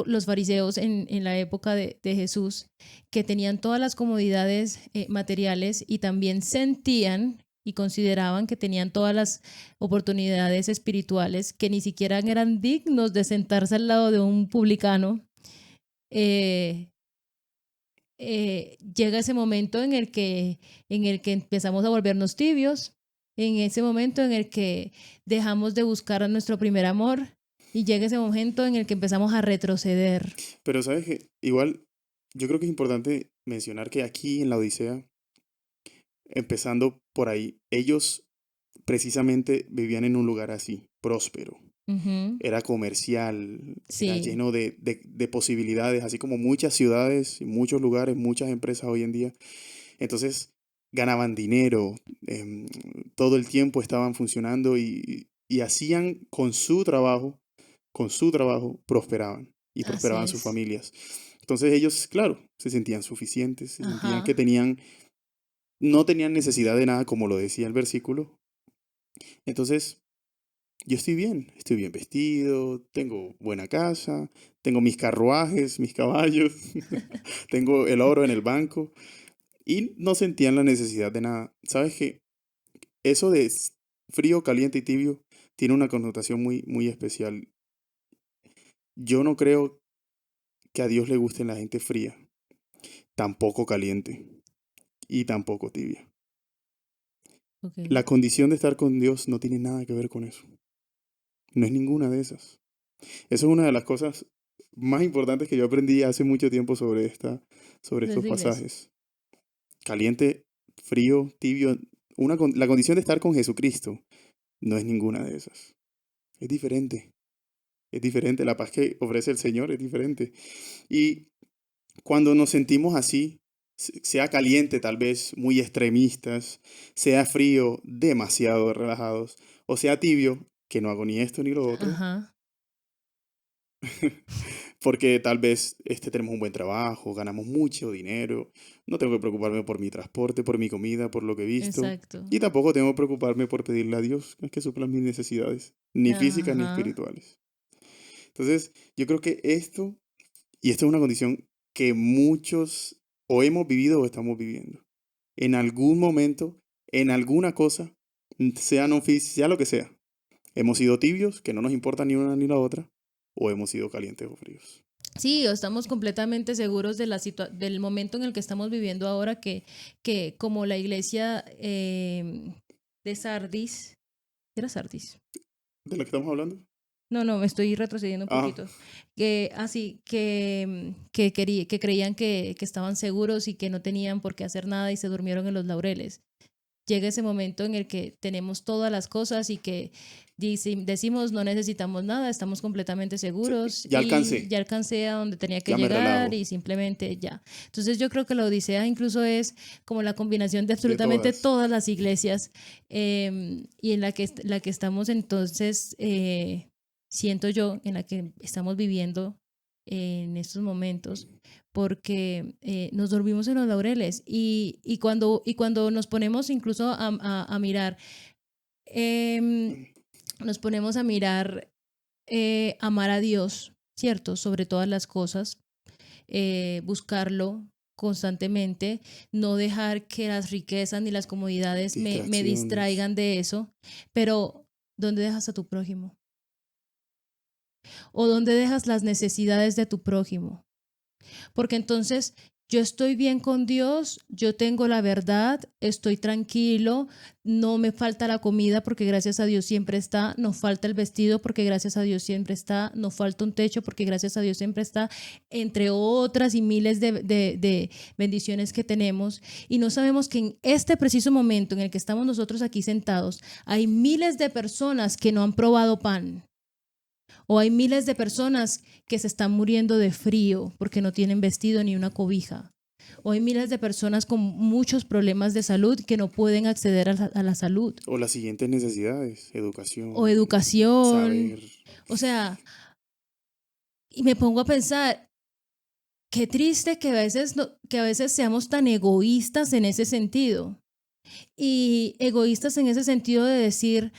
los fariseos en la época de Jesús, que tenían todas las comodidades materiales y también sentían y consideraban que tenían todas las oportunidades espirituales que ni siquiera eran dignos de sentarse al lado de un publicano. eh, Llega ese momento en el que empezamos a volvernos tibios, en ese momento en el que dejamos de buscar a nuestro primer amor y llega ese momento en el que empezamos a retroceder. Pero sabes que igual yo creo que es importante mencionar que aquí en la Odisea, empezando por ahí, ellos precisamente vivían en un lugar así, próspero. Ujú. Era comercial, era Sí, lleno de posibilidades, así como muchas ciudades, y muchos lugares, muchas empresas hoy en día. Entonces ganaban dinero, em, todo el tiempo estaban funcionando y hacían con su trabajo, prosperaban y así prosperaban sus es. familias. Entonces ellos, claro, se sentían suficientes, se sentían que Ajá. no tenían necesidad de nada, como lo decía el versículo. Entonces, yo estoy bien vestido, tengo buena casa, tengo mis carruajes, mis caballos, tengo el oro en el banco y no sentían la necesidad de nada. ¿Sabes qué? Eso de frío, caliente y tibio tiene una connotación muy, muy especial. Yo no creo que a Dios le guste la gente fría, tampoco caliente y tampoco tibia. Ok. La condición de estar con Dios no tiene nada que ver con eso. No es ninguna de esas. Eso es una de las cosas más importantes que yo aprendí hace mucho tiempo sobre estos Desde iglesia. pasajes. Caliente, frío, tibio. La condición de estar con Jesucristo no es ninguna de esas. Es diferente. Es diferente. La paz que ofrece el Señor es diferente. Y cuando nos sentimos así, sea caliente tal vez muy extremistas, sea frío demasiado relajados, o sea tibio, que no hago ni esto ni lo otro, Ajá. porque tal vez tenemos un buen trabajo, ganamos mucho dinero, no tengo que preocuparme por mi transporte, por mi comida, por lo que he visto, Exacto. y tampoco tengo que preocuparme por pedirle a Dios que supla mis necesidades, ni físicas ni Ajá. espirituales. Entonces, yo creo que esto es una condición que muchos o hemos vivido o estamos viviendo. En algún momento, en alguna cosa, sea no sea lo que sea, hemos sido tibios, que no nos importa ni una ni la otra, o hemos sido calientes o fríos. Sí, estamos completamente seguros de del momento en el que estamos viviendo ahora, que como la iglesia de Sardis. ¿Era Sardis? ¿De la que estamos hablando? No, me estoy retrocediendo un Ah, poquito. Que así, que creían que estaban seguros y que no tenían por qué hacer nada y se durmieron en los laureles. Llega ese momento en el que tenemos todas las cosas y que decimos no necesitamos nada, estamos completamente seguros ya y alcancé, ya alcancé a donde tenía que ya me llegar relajo. y simplemente ya. Entonces yo creo que la Odisea incluso es como la combinación de De absolutamente todas. todas las iglesias y en la que estamos entonces, siento yo, en la que estamos viviendo en estos momentos porque nos dormimos en los laureles y cuando nos ponemos incluso a mirar, eh, nos ponemos a mirar amar a Dios, ¿cierto? Sobre todas las cosas, buscarlo constantemente, no dejar que las riquezas ni las comodidades me Distracciones. distraigan de eso, pero ¿dónde dejas a tu prójimo? ¿O dónde dejas las necesidades de tu prójimo? Porque entonces yo estoy bien con Dios, yo tengo la verdad, estoy tranquilo, no me falta la comida porque gracias a Dios siempre está, no falta el vestido porque gracias a Dios siempre está, no falta un techo porque gracias a Dios siempre está, entre otras y miles de bendiciones que tenemos. Y no sabemos que en este preciso momento en el que estamos nosotros aquí sentados, hay miles de personas que no han probado pan. O hay miles de personas que se están muriendo de frío porque no tienen vestido ni una cobija. O hay miles de personas con muchos problemas de salud que no pueden acceder a la salud. O las siguientes necesidades, O educación, educación. saber. O sea, y me pongo a pensar, qué triste que que a veces seamos tan egoístas en ese sentido. Y egoístas en ese sentido de decir,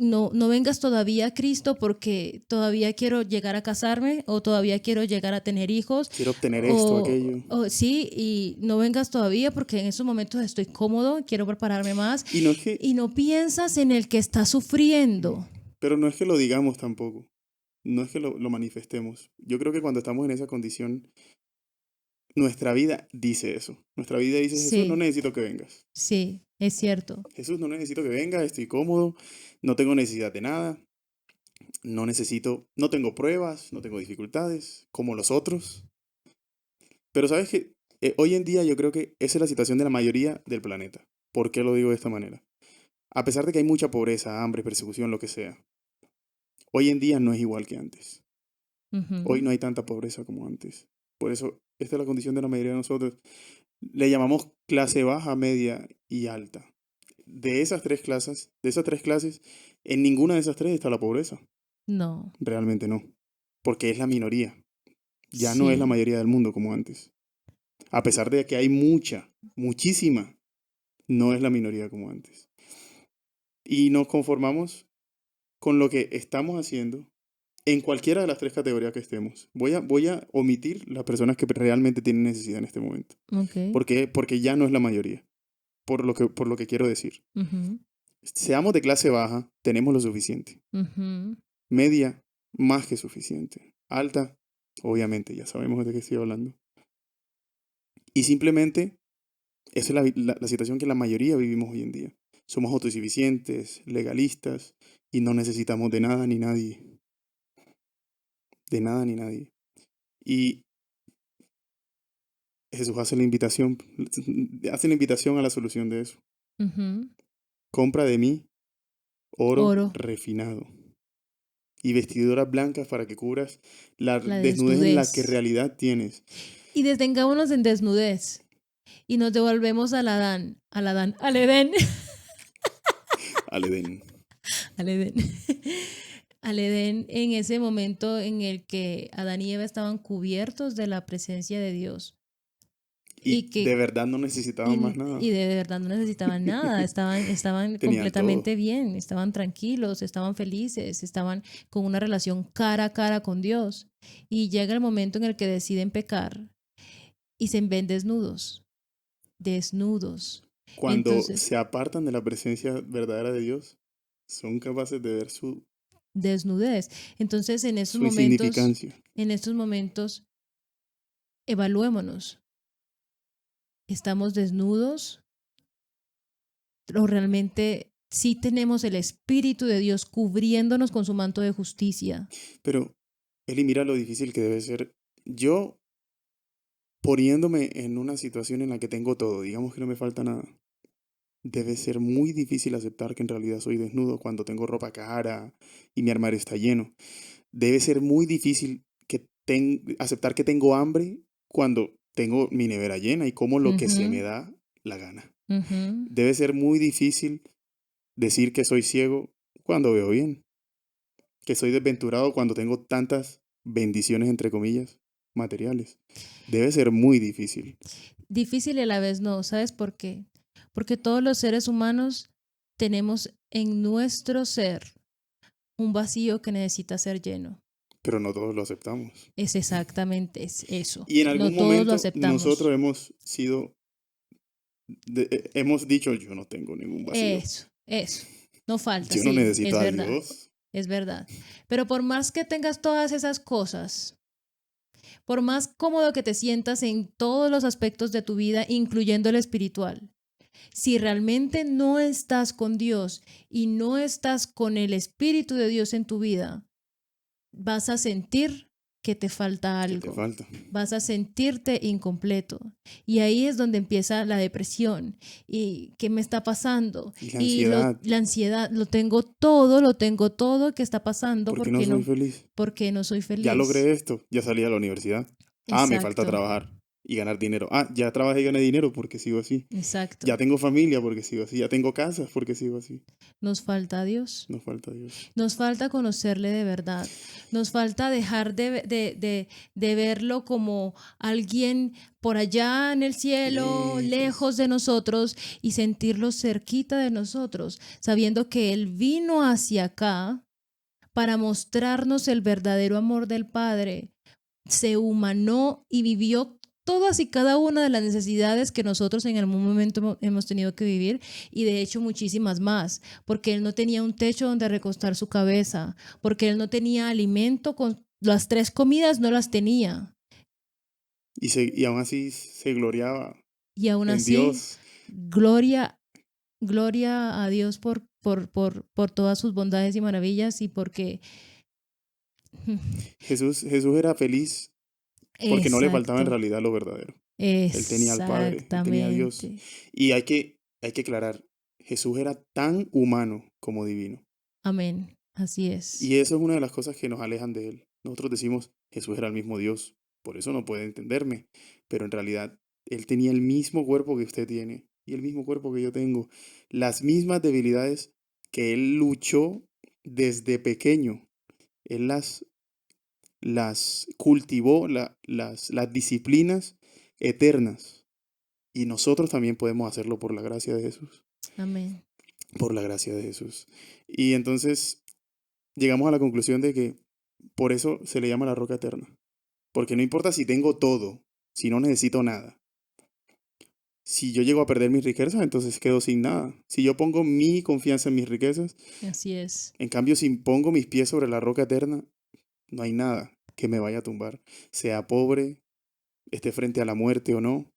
no, no vengas todavía a Cristo porque todavía quiero llegar a casarme o todavía quiero llegar a tener hijos Quiero obtener esto, aquello. o sí, y no vengas todavía porque en esos momentos estoy cómodo, quiero prepararme más Y no es que, y no piensas en el que está sufriendo. pero no es que lo digamos tampoco. No es que lo manifestemos. Yo creo que cuando estamos en esa condición, nuestra vida dice eso. Nuestra vida dice, Jesús, no Sí, necesito que vengas. sí, es cierto. Jesús, no necesito que vengas, estoy cómodo, no tengo necesidad de nada, no necesito, no tengo pruebas, no tengo dificultades, como los otros. Pero sabes que hoy en día yo creo que esa es la situación de la mayoría del planeta. ¿Por qué lo digo de esta manera? A pesar de que hay mucha pobreza, hambre, persecución, lo que sea, hoy en día no es igual que antes. Hoy Ujú. no hay tanta pobreza como antes. Por eso, esta es la condición de la mayoría de nosotros. Le llamamos clase baja, media y alta. De esas tres clases, en ninguna de esas tres está la pobreza. No, Realmente no. Porque es la minoría. Ya no es la sí. mayoría del mundo como antes. A pesar de que hay mucha, muchísima, no es la minoría como antes. Y nos conformamos con lo que estamos haciendo en cualquiera de las tres categorías que estemos. Voy a omitir las personas que realmente tienen necesidad en este momento. Ok. Porque ya no es la mayoría. Por lo que quiero decir. Ujú, Seamos de clase baja, tenemos lo suficiente. ujú. Media, más que suficiente. Alta, obviamente, ya sabemos de qué estoy hablando. Y simplemente, esa es la situación que la mayoría vivimos hoy en día. Somos autosuficientes, legalistas, y no necesitamos de nada ni nadie. De nada ni nadie. Y Jesús hace la invitación a la solución de eso. Ujú. Compra de mí oro Oro, refinado y vestiduras blancas para que cubras la la desnudez en la que en desnudez. realidad tienes. Y detengámonos en desnudez. Y nos devolvemos al Edén, Al Edén. al Edén, al Edén en ese momento en el que Adán y Eva estaban cubiertos de la presencia de Dios y Y de que verdad no necesitaban más nada. y de verdad no necesitaban nada, estaban Tenían todo. completamente bien, estaban tranquilos, estaban felices, estaban con una relación cara a cara con Dios. Y llega el momento en el que deciden pecar y se ven desnudos, desnudos. Cuando Entonces, se apartan de la presencia verdadera de Dios, son capaces de ver desnudez. Entonces, su insignificancia. en estos momentos, evaluémonos. ¿Estamos desnudos? o realmente sí tenemos el Espíritu de Dios cubriéndonos con su manto de justicia. Pero, Eli, mira lo difícil que debe ser. Yo poniéndome en una situación en la que tengo todo, digamos que no me falta nada, debe ser muy difícil aceptar que en realidad soy desnudo cuando tengo ropa cara y mi armario está lleno. Debe ser muy difícil que aceptar que tengo hambre cuando tengo mi nevera llena y como lo que se me Ujú, da la gana. ujú. Debe ser muy difícil decir que soy ciego cuando veo bien, que soy desventurado cuando tengo tantas bendiciones, entre comillas, materiales. Debe ser muy difícil. Difícil y a la vez no, ¿sabes por qué? Porque todos los seres humanos tenemos en nuestro ser un vacío que necesita ser lleno. Pero no todos lo aceptamos. Es exactamente eso. Y en No algún todos lo momento nosotros aceptamos. hemos sido, hemos dicho, yo no tengo ningún vacío, Eso. No falta, yo no sí, necesito es a verdad, Dios. es verdad. Pero por más que tengas todas esas cosas, por más cómodo que te sientas en todos los aspectos de tu vida, incluyendo el espiritual, si realmente no estás con Dios y no estás con el Espíritu de Dios en tu vida, vas a sentir que te falta ¿Qué te algo. falta? Vas a sentirte incompleto. Y ahí es donde empieza la depresión. ¿Y qué me está pasando? Y la Y ansiedad, la ansiedad, lo tengo todo, ¿qué está pasando? ¿por qué no soy feliz? Porque no soy Ya feliz. logré esto, ya salí a la universidad. Ah, me falta Exacto, trabajar y ganar dinero. Ah, ya trabajé y gané dinero porque sigo así. exacto. Ya tengo familia porque sigo así. Ya tengo casa porque sigo así. Nos falta Dios. Nos falta Dios. Nos falta conocerle de verdad. Nos falta dejar de verlo como alguien por allá en el cielo, Lejos. lejos de nosotros, y sentirlo cerquita de nosotros, sabiendo que Él vino hacia acá para mostrarnos el verdadero amor del Padre. Se humanó y vivió todas y cada una de las necesidades que nosotros en algún momento hemos tenido que vivir, y de hecho muchísimas más, porque él no tenía un techo donde recostar su cabeza, porque él no tenía alimento, con las 3 comidas no las tenía, Y aún así se gloriaba y aún en así, Dios. gloria, gloria a Dios por todas sus bondades y maravillas, y porque Jesús era feliz porque no le faltaba en exacto, realidad lo verdadero. Él tenía al Padre, él tenía a Dios. exactamente, Y hay que aclarar, Jesús era tan humano como divino. amén, así es, Y eso es una de las cosas que nos alejan de él. Nosotros decimos, Jesús era el mismo Dios, por eso no puede entenderme. Pero en realidad, él tenía el mismo cuerpo que usted tiene y el mismo cuerpo que yo tengo. Las mismas debilidades que él luchó desde pequeño. Él las cultivó, las disciplinas eternas. Y nosotros también podemos hacerlo por la gracia de Jesús. amén. Por la gracia de Jesús. Y entonces llegamos a la conclusión de que por eso se le llama la roca eterna. Porque no importa si tengo todo, si no necesito nada. Si yo llego a perder mis riquezas, entonces quedo sin nada. Si yo pongo mi confianza en mis riquezas, Así es. en cambio, si pongo mis pies sobre la roca eterna, no hay nada que me vaya a tumbar. Sea pobre, esté frente a la muerte o no,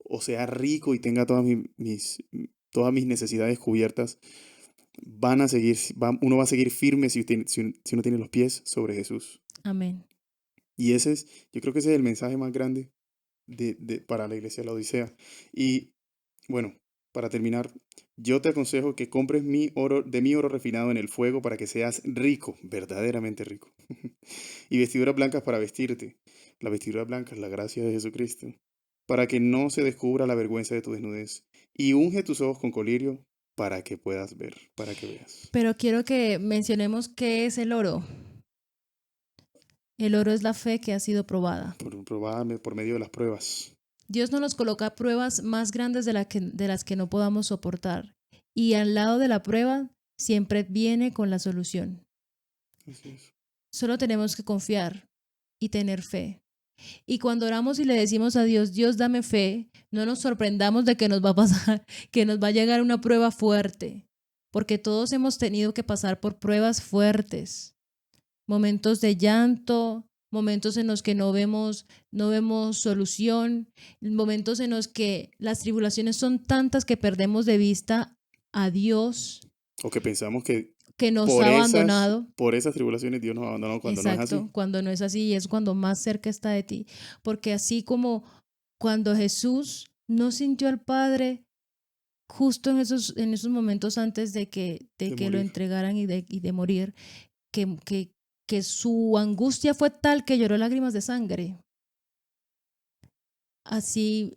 o sea rico y tenga todas mis necesidades cubiertas, uno va a seguir firme si uno tiene los pies sobre Jesús. Amén. Y yo creo que ese es el mensaje más grande para la iglesia de la Odisea. Y bueno, para terminar, yo te aconsejo que compres mi oro refinado en el fuego para que seas rico, verdaderamente rico. Y vestiduras blancas para vestirte. La vestidura blanca es la gracia de Jesucristo, para que no se descubra la vergüenza de tu desnudez. Y unge tus ojos con colirio para que puedas ver, para que veas. Pero quiero que mencionemos qué es el oro. El oro es la fe que ha sido probada. Probadme por medio de las pruebas. Dios no nos coloca pruebas más grandes de las que no podamos soportar. Y al lado de la prueba siempre viene con la solución. Así es. Solo tenemos que confiar y tener fe. Y cuando oramos y le decimos a Dios, Dios, dame fe, no nos sorprendamos de que nos va a pasar, que nos va a llegar una prueba fuerte, porque todos hemos tenido que pasar por pruebas fuertes, momentos de llanto, momentos en los que no vemos solución, momentos en los que las tribulaciones son tantas que perdemos de vista a Dios O que pensamos que que nos ha abandonado. por esas tribulaciones Dios nos abandonó cuando no es Exacto, así. cuando no es así y es cuando más cerca está de ti. Porque así como cuando Jesús no sintió al Padre justo en esos momentos antes de De que lo morir. entregaran y de morir, que su angustia fue tal que lloró lágrimas de sangre. Así,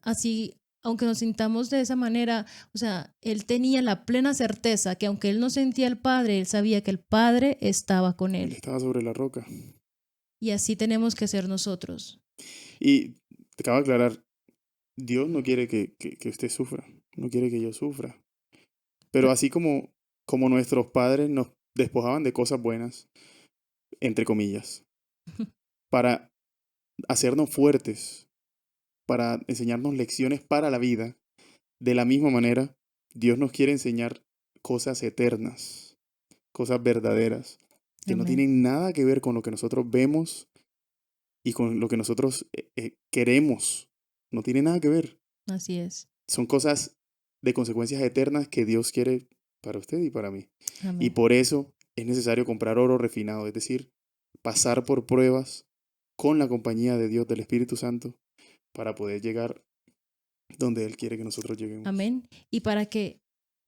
así, aunque nos sintamos de esa manera, o sea, él tenía la plena certeza que aunque él no sentía al Padre, él sabía que el Padre estaba con Él él. estaba sobre la roca. Y así tenemos que ser nosotros. Y te acabo de aclarar, Dios no quiere que usted sufra, no quiere que yo sufra. Pero Pe- así como nuestros padres nos despojaban de cosas buenas, entre comillas, para hacernos fuertes, para enseñarnos lecciones para la vida, de la misma manera, Dios nos quiere enseñar cosas eternas, cosas verdaderas, que no Amén. tienen nada que ver con lo que nosotros vemos y con lo que nosotros queremos. No tiene nada que ver. Así es. Son cosas de consecuencias eternas que Dios quiere para usted y para mí. Y Amén. por eso es necesario comprar oro refinado, es decir, pasar por pruebas con la compañía de Dios, del Espíritu Santo, para poder llegar donde Él quiere que nosotros lleguemos. Amén. Y para que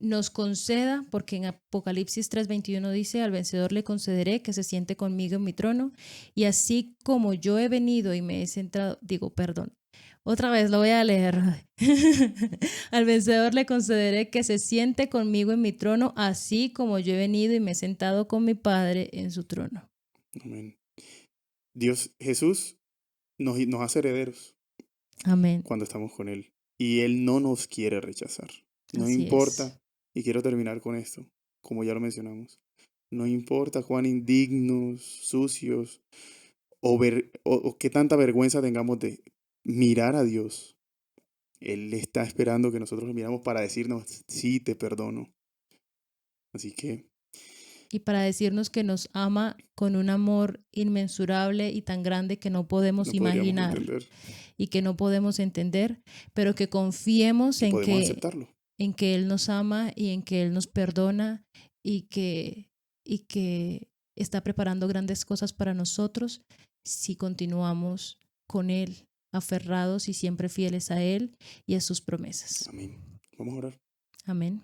nos conceda, porque en Apocalipsis 3:21 dice, al vencedor le concederé que se siente conmigo en mi trono, y así como yo he venido y me he sentado, digo, perdón, otra vez lo voy a leer. Al vencedor le concederé que se siente conmigo en mi trono, así como yo he venido y me he sentado con mi Padre en su trono. Amén. Dios, Jesús nos hace herederos Amén. cuando estamos con Él. Y Él no nos quiere rechazar. No Así es. importa, y quiero terminar con esto, como ya lo mencionamos, no importa cuán indignos, sucios o qué tanta vergüenza tengamos de mirar a Dios. Él está esperando que nosotros lo miramos para decirnos, sí, te perdono. Así que Y para decirnos que nos ama con un amor inmensurable y tan grande que no podemos no podríamos imaginar entender y que no podemos entender, pero que confiemos y podemos aceptarlo. en que Él nos ama y en que Él nos perdona y y que está preparando grandes cosas para nosotros si continuamos con Él, aferrados y siempre fieles a Él y a sus promesas. Amén. Vamos a orar. Amén.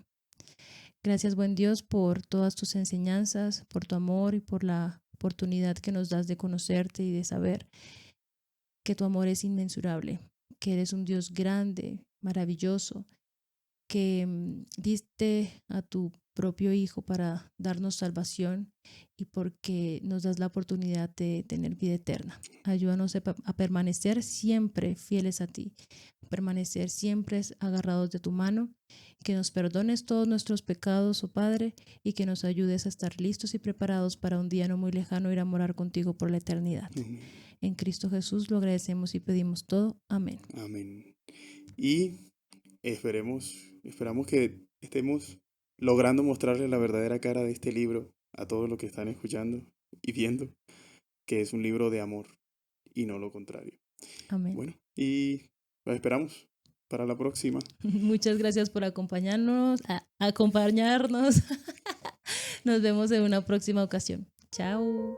Gracias, buen Dios, por todas tus enseñanzas, por tu amor y por la oportunidad que nos das de conocerte y de saber que tu amor es inmensurable, que eres un Dios grande, maravilloso, que diste a tu propio Hijo para darnos salvación y porque nos das la oportunidad de tener vida eterna. Ayúdanos a permanecer siempre fieles a ti, a permanecer siempre agarrados de tu mano, que nos perdones todos nuestros pecados, oh Padre, y que nos ayudes a estar listos y preparados para un día no muy lejano ir a morar contigo por la eternidad. Amén. En Cristo Jesús lo agradecemos y pedimos todo. Amén. Amén. Y esperamos que estemos logrando mostrarle la verdadera cara de este libro a todos los que están escuchando y viendo, que es un libro de amor y no lo contrario. Amén. Bueno, y los esperamos para la próxima. Muchas gracias por acompañarnos, acompañarnos. Nos vemos en una próxima ocasión. Chao.